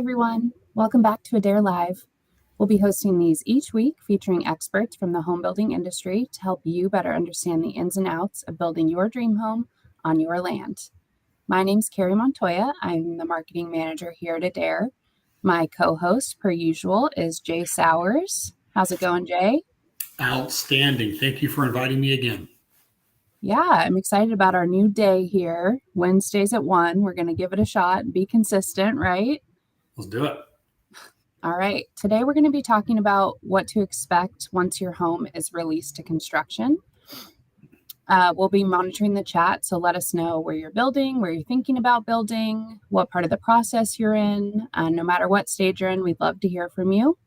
everyone. Welcome back to Adair Live. We'll be hosting these each week featuring experts from the home building industry to help you better understand the ins and outs of building your dream home on your land. My name's Carrie Montoya. I'm the marketing manager here at Adair. My co-host, per usual, is Jay Sowers. How's it going, Jay? Outstanding. Thank you for inviting me again. Yeah, I'm excited about our new day here. Wednesdays at 1. We're going to give it a shot and be consistent, right? Let's do it. All right. Today we're going to be talking about what to expect once your home is released to construction. We'll be monitoring the chat, so let us know where you're building, where you're thinking about building, what part of the process you're in. No matter what stage you're in, we'd love to hear from you.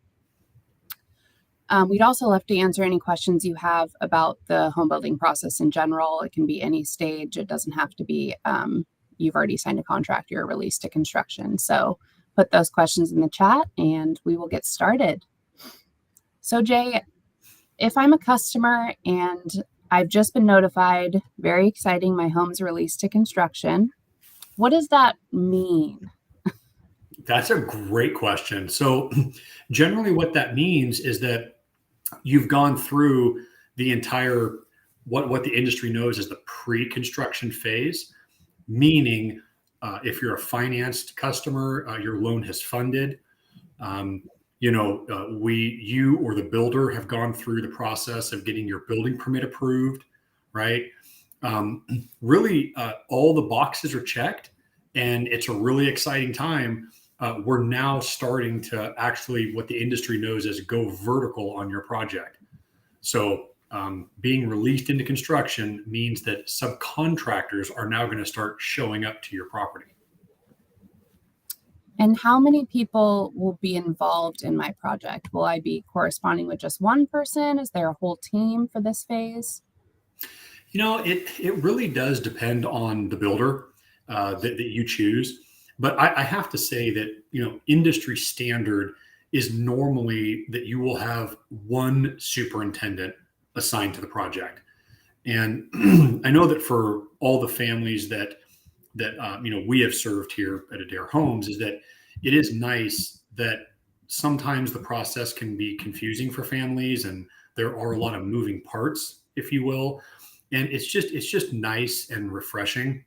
We'd also love to answer any questions you have about the home building process in general. It can be any stage. It doesn't have to be you've already signed a contract, you're released to construction. So put those questions in the chat and we will get started. So Jay, if I'm a customer and I've just been notified, very exciting, my home's released to construction, what does that mean? That's a great question. So generally what that means is that you've gone through the entire, what the industry knows as the pre-construction phase, meaning if you're a financed customer, your loan has funded. You or the builder have gone through the process of getting your building permit approved, right? Really, all the boxes are checked, and it's a really exciting time. We're now starting to actually, what the industry knows as, go vertical on your project. So being released into construction means that subcontractors are now going to start showing up to your property. And how many people will be involved in my project? Will I be corresponding with just one person? Is there a whole team for this phase? It really does depend on the builder that you choose. But I have to say that, industry standard is normally that you will have one superintendent assigned to the project. And I know that for all the families that we have served here at Adair Homes, is that it is nice that sometimes the process can be confusing for families and there are a lot of moving parts, if you will. And it's just nice and refreshing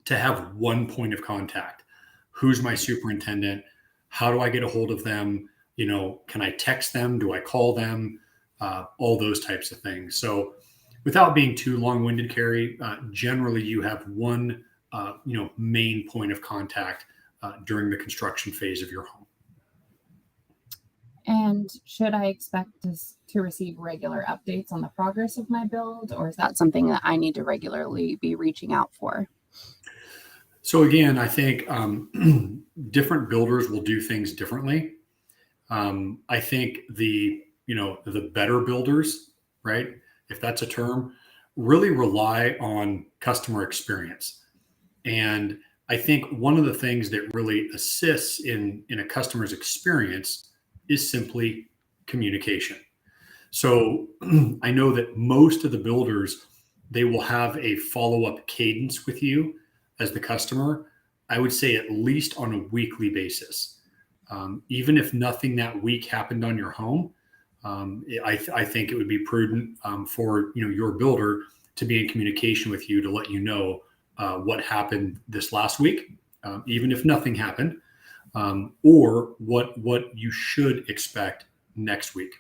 to have one point of contact. Who's my superintendent? How do I get a hold of them? Can I text them? Do I call them? All those types of things. So without being too long-winded, Carrie, generally you have one main point of contact during the construction phase of your home. And should I expect to receive regular updates on the progress of my build, or is that something that I need to regularly be reaching out for? So again, I think different builders will do things differently. I think the better builders, right, if that's a term, really rely on customer experience. And I think one of the things that really assists in a customer's experience is simply communication. So I know that most of the builders, they will have a follow-up cadence with you as the customer. I would say at least on a weekly basis. Even if nothing that week happened on your home, I think it would be prudent for your builder to be in communication with you to let you know what happened this last week, even if nothing happened, or what you should expect next week.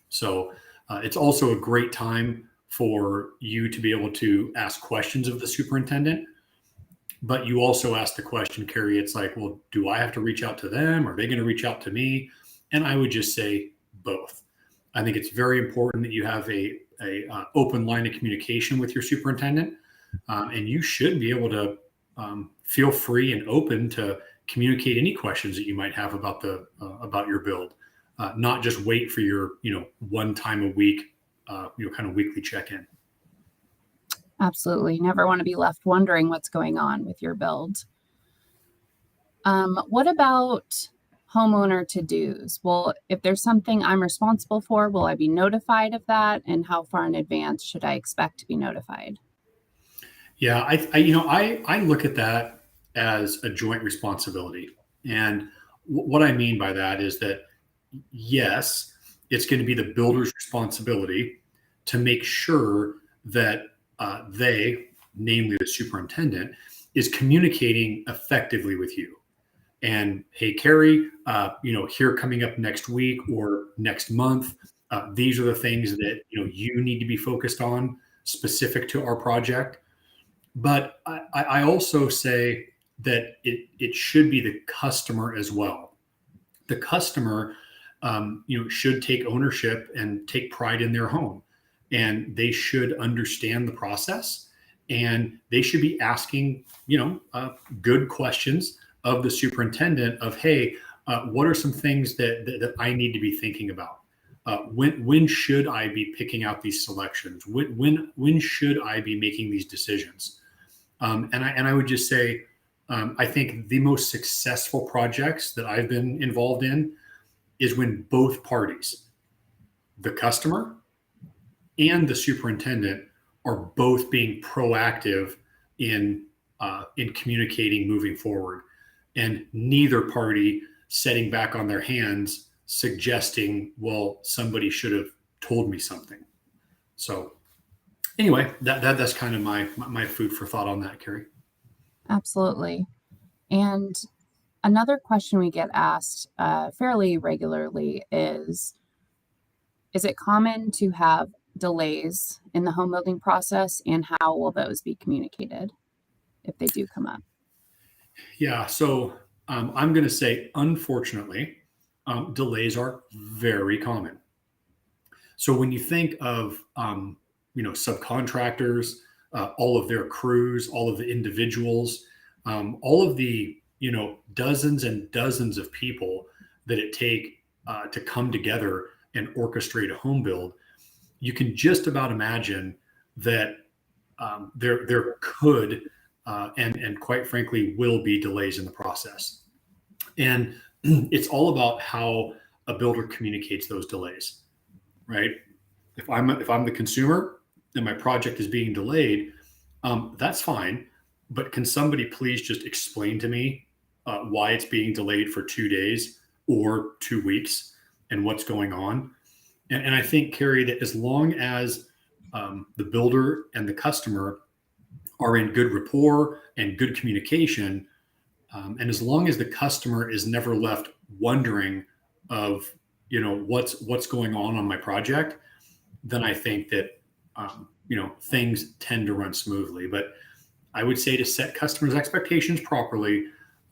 So it's also a great time for you to be able to ask questions of the superintendent. But you also ask the question, Carrie, it's like, well, do I have to reach out to them? Are they going to reach out to me? And I would just say both. I think it's very important that you have a open line of communication with your superintendent. And you should be able to feel free and open to communicate any questions that you might have about your build, not just wait for your, one time a week, kind of weekly check-in. Absolutely. Never want to be left wondering what's going on with your build. What about homeowner to-dos? Well, if there's something I'm responsible for, will I be notified of that? And how far in advance should I expect to be notified? Yeah, I look at that as a joint responsibility. And what I mean by that is that, yes, it's going to be the builder's responsibility to make sure that they, namely the superintendent, is communicating effectively with you. And hey, Carrie, here coming up next week or next month, these are the things that you need to be focused on specific to our project. But I also say that it should be the customer as well. The customer, should take ownership and take pride in their home, and they should understand the process, and they should be asking, good questions of the superintendent of, hey, what are some things that I need to be thinking about? When should I be picking out these selections? When should I be making these decisions? And I would just say, I think the most successful projects that I've been involved in is when both parties, the customer and the superintendent, are both being proactive in communicating moving forward, and neither party setting back on their hands, suggesting, well, somebody should have told me something. So anyway, that's kind of my food for thought on that, Carrie. Absolutely. And another question we get asked fairly regularly is it common to have delays in the home building process, and how will those be communicated if they do come up? Yeah, so I'm going to say, unfortunately, delays are very common. So when you think of subcontractors, all of their crews, all of the individuals, all of the dozens and dozens of people that it take to come together and orchestrate a home build, you can just about imagine that there could and quite frankly will be delays in the process. And it's all about how a builder communicates those delays, right? If I'm the consumer and my project is being delayed, that's fine. But can somebody please just explain to me why it's being delayed for 2 days or 2 weeks and what's going on? And I think, Carrie, that as long as the builder and the customer are in good rapport and good communication, and as long as the customer is never left wondering of what's going on my project, then I think that things tend to run smoothly. But I would say to set customers' expectations properly,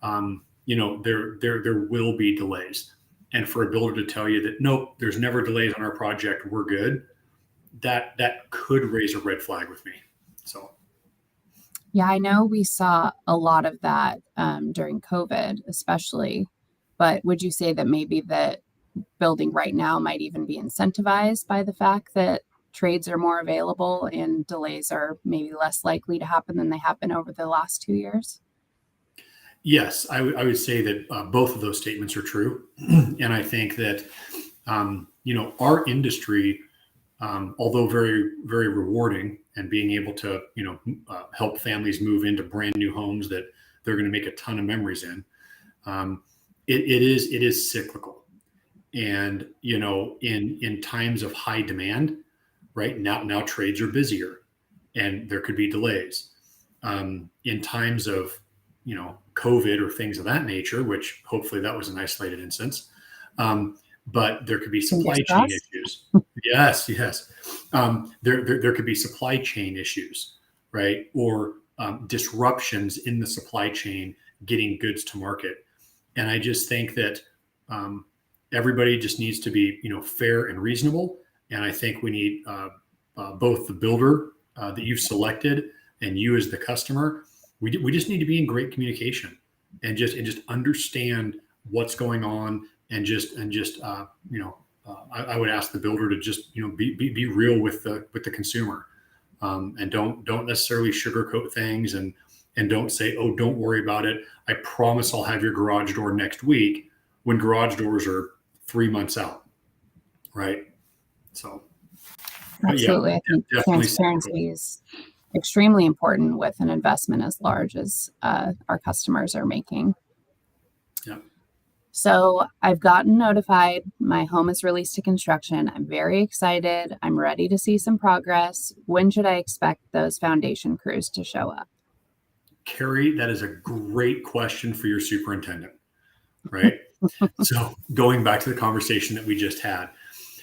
there will be delays. And for a builder to tell you that, nope, there's never delays on our project, we're good, that could raise a red flag with me. So. Yeah, I know we saw a lot of that during COVID, especially. But would you say that maybe that building right now might even be incentivized by the fact that trades are more available and delays are maybe less likely to happen than they have been over the last 2 years? Yes, I would say that both of those statements are true. And I think that, our industry, although very, very rewarding, and being able to, help families move into brand new homes that they're going to make a ton of memories in, it is cyclical. And, in times of high demand, right now trades are busier and there could be delays. In times of, COVID or things of that nature, which hopefully that was an isolated instance. But there could be supply chain issues. Yes. There could be supply chain issues, right? Or disruptions in the supply chain getting goods to market. And I just think that everybody just needs to be, fair and reasonable. And I think we need both the builder that you've selected and you as the customer. We just need to be in great communication and just understand what's going on, and I would ask the builder to just be real with the consumer, and don't necessarily sugarcoat things, and don't say, oh, don't worry about it, I promise I'll have your garage door next week, when garage doors are 3 months out, right? So Absolutely. I think transparency is extremely important with an investment as large as our customers are making. Yeah. So I've gotten notified. My home is released to construction. I'm very excited. I'm ready to see some progress. When should I expect those foundation crews to show up? Carrie, that is a great question for your superintendent, right? So going back to the conversation that we just had.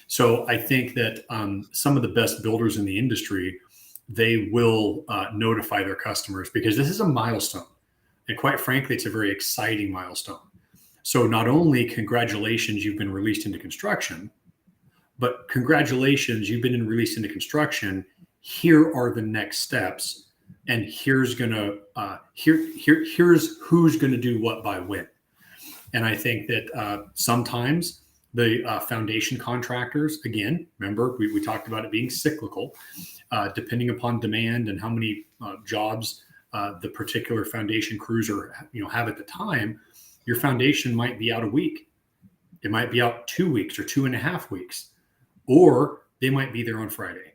So I think that some of the best builders in the industry, they will notify their customers because this is a milestone. And quite frankly, it's a very exciting milestone. So not only congratulations, you've been released into construction, but congratulations, you've been released into construction. Here are the next steps, and here's who's gonna do what by when. And I think that sometimes the foundation contractors, again, remember we talked about it being cyclical, depending upon demand and how many jobs the particular foundation crews have at the time. Your foundation might be out a week. It might be out 2 weeks or 2.5 weeks, or they might be there on Friday.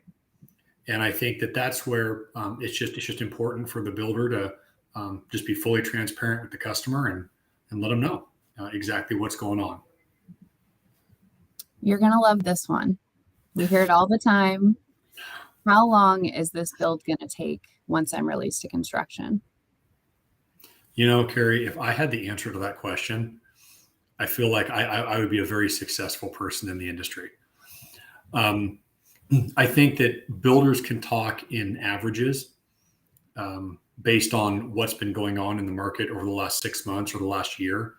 And I think that that's where it's just important for the builder to just be fully transparent with the customer and let them know exactly what's going on. You're going to love this one. We hear it all the time. How long is this build going to take once I'm released to construction? Carrie, if I had the answer to that question, I feel like I would be a very successful person in the industry. I think that builders can talk in averages based on what's been going on in the market over the last 6 months or the last year.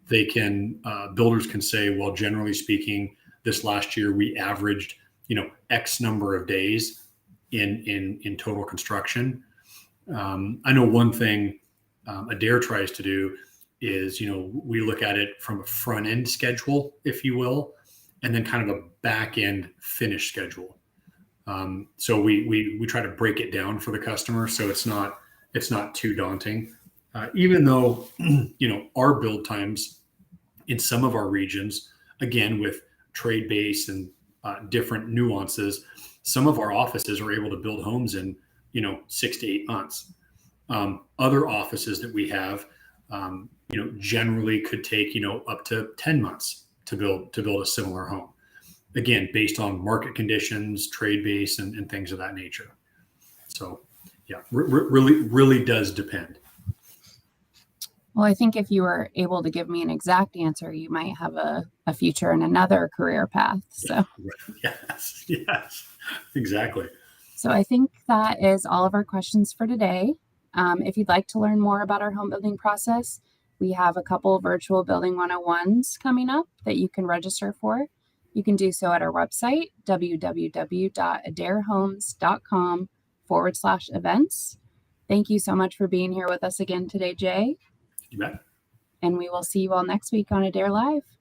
Builders can say, well, generally speaking, this last year we averaged, X number of days in total construction. I know one thing Adair tries to do is, we look at it from a front end schedule, if you will, and then kind of a back end finish schedule. So we try to break it down for the customer, so it's not too daunting. Even though, our build times in some of our regions, again, with trade base and different nuances, some of our offices are able to build homes in, 6 to 8 months. Other offices that we have, generally could take, up to 10 months to build a similar home. Again, based on market conditions, trade base, and things of that nature. So, yeah, really does depend. Well, I think if you were able to give me an exact answer, you might have a future in another career path. So, yes, exactly. So I think that is all of our questions for today. If you'd like to learn more about our home building process, we have a couple virtual building 101s coming up that you can register for. You can do so at our website, www.adairhomes.com/events. Thank you so much for being here with us again today, Jay. You bet. And we will see you all next week on Adair Live.